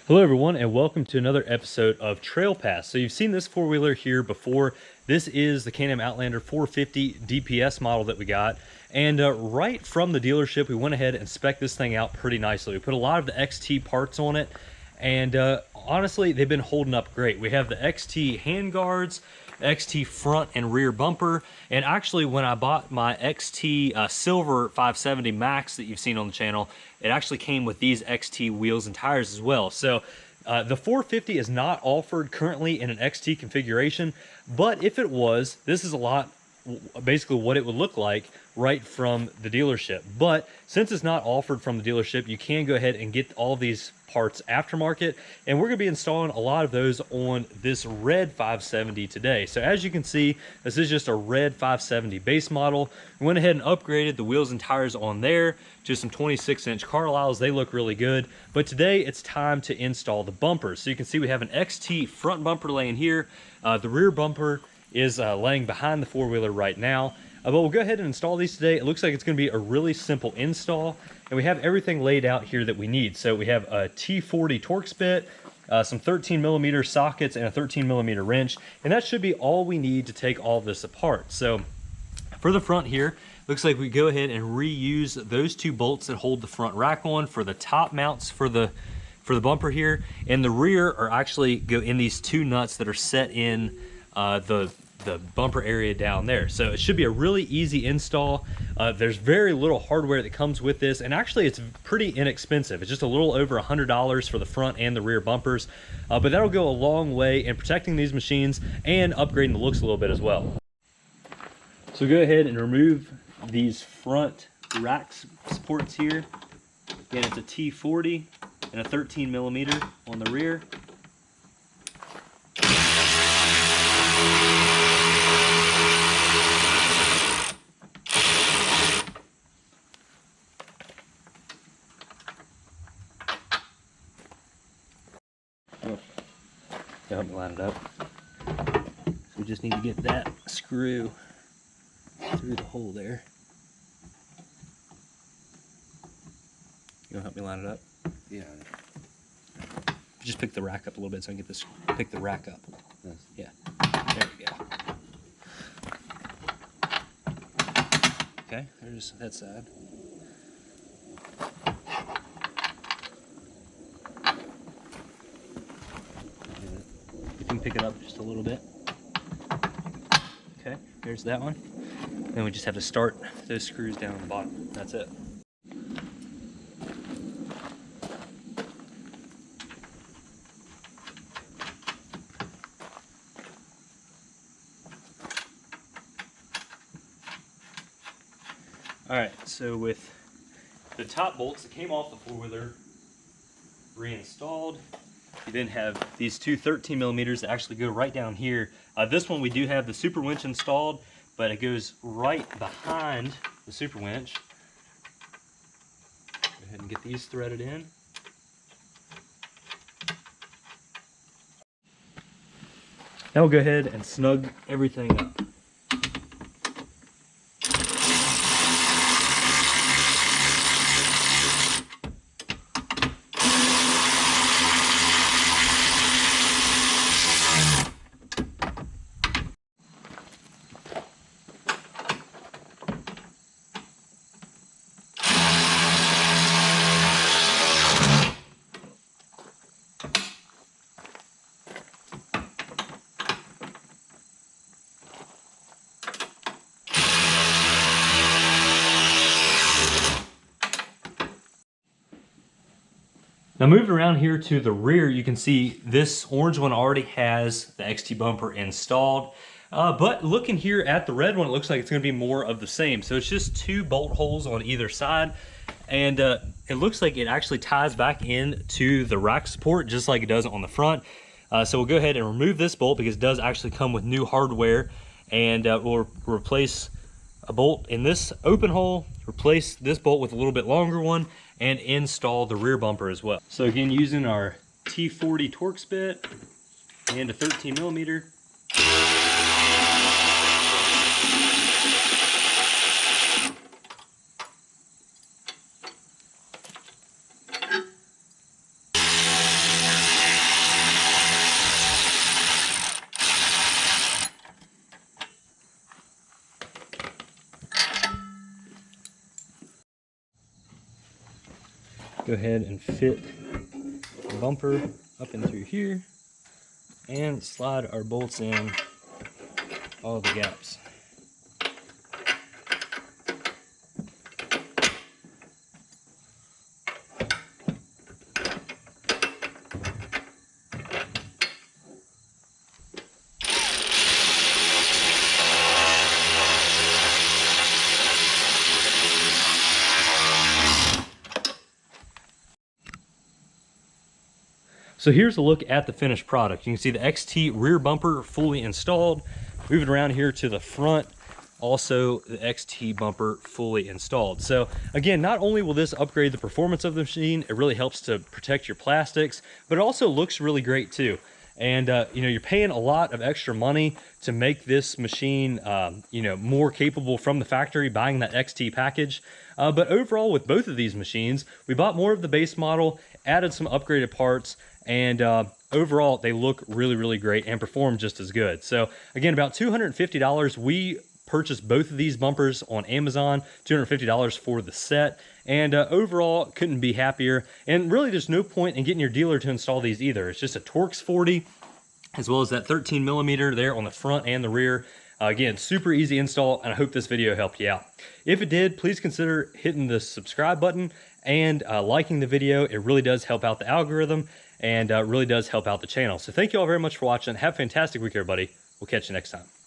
Hello everyone and welcome to another episode of Trail Pass. So you've seen this four-wheeler here before. This is the Can-Am Outlander 450 DPS model that we got. And right from the dealership, we went ahead and spec'd this thing out pretty nicely. We put a lot of the XT parts on it, and honestly, they've been holding up great. We have the XT handguards, XT front and rear bumper, and actually when I bought my XT Silver 570 Max that you've seen on the channel, it actually came with these XT wheels and tires as well. So the 450 is not offered currently in an XT configuration, but if it was, this is a lot basically what it would look like right from the dealership. But since it's not offered from the dealership, you can go ahead and get all these parts aftermarket, and we're going to be installing a lot of those on this red 570 today. So as you can see, this is just a red 570 base model. We went ahead and upgraded the wheels and tires on there to some 26-inch Carlisles. They look really good, but today it's time to install the bumpers. So you can see we have an XT front bumper laying here. The rear bumper is laying behind the four-wheeler right now. But we'll go ahead and install these today. It looks like it's going to be a really simple install, and we have everything laid out here that we need. So we have a T40 Torx bit, some 13mm sockets, and a 13mm wrench, and that should be all we need to take all of this apart. So for the front here, looks like we go ahead and reuse those two bolts that hold the front rack on for the top mounts for the bumper here, and the rear are actually go in these two nuts that are set in the bumper area down there. So it should be a really easy install. There's very little hardware that comes with this, and actually it's pretty inexpensive. It's just a little over $100 for the front and the rear bumpers, but that'll go a long way in protecting these machines and upgrading the looks a little bit as well. So go ahead and remove these front rack supports here. Again, it's a T40 and a 13mm on the rear. Help me line it up. So we just need to get that screw through the hole there. You want to help me line it up? Yeah. Just pick the rack up a little bit so I can get this. Pick the rack up. Yes. Yeah. There we go. Okay, there's that side. You can pick it up just a little bit. Okay, there's that one. Then we just have to start those screws down on the bottom. That's it. All right, so with the top bolts that came off the four-wheeler reinstalled, you then have these two 13mm that actually go right down here. This one we do have the super winch installed, but it goes right behind the super winch. Go ahead and get these threaded in. Now we'll go ahead and snug everything up. Now moving around here to the rear, you can see this orange one already has the XT bumper installed. But looking here at the red one, it looks like it's going to be more of the same. So it's just two bolt holes on either side. And it looks like it actually ties back into the rack support just like it does on the front. So we'll go ahead and remove this bolt because it does actually come with new hardware. And we'll replace a bolt in this open hole, replace this bolt with a little bit longer one, and install the rear bumper as well. So again, using our T40 Torx bit and a 13mm. go ahead and fit the bumper up in through here and slide our bolts in all the gaps. So here's a look at the finished product. You can see the XT rear bumper fully installed. Moving around here to the front, also the XT bumper fully installed. So again, not only will this upgrade the performance of the machine, it really helps to protect your plastics, but it also looks really great too. And you know, you're paying a lot of extra money to make this machine you know, more capable from the factory, buying that XT package. But overall, with both of these machines, we bought more of the base model, added some upgraded parts, and overall they look really, really great and perform just as good. So again, about $250. We purchased both of these bumpers on Amazon, $250 for the set, and overall couldn't be happier. And really there's no point in getting your dealer to install these either. It's just a Torx 40 as well as that 13 millimeter there on the front and the rear. Again, super easy install, and I hope this video helped you out. If it did, please consider hitting the subscribe button and liking the video. It really does help out the algorithm and really does help out the channel. So thank you all very much for watching. Have a fantastic week, everybody. We'll catch you next time.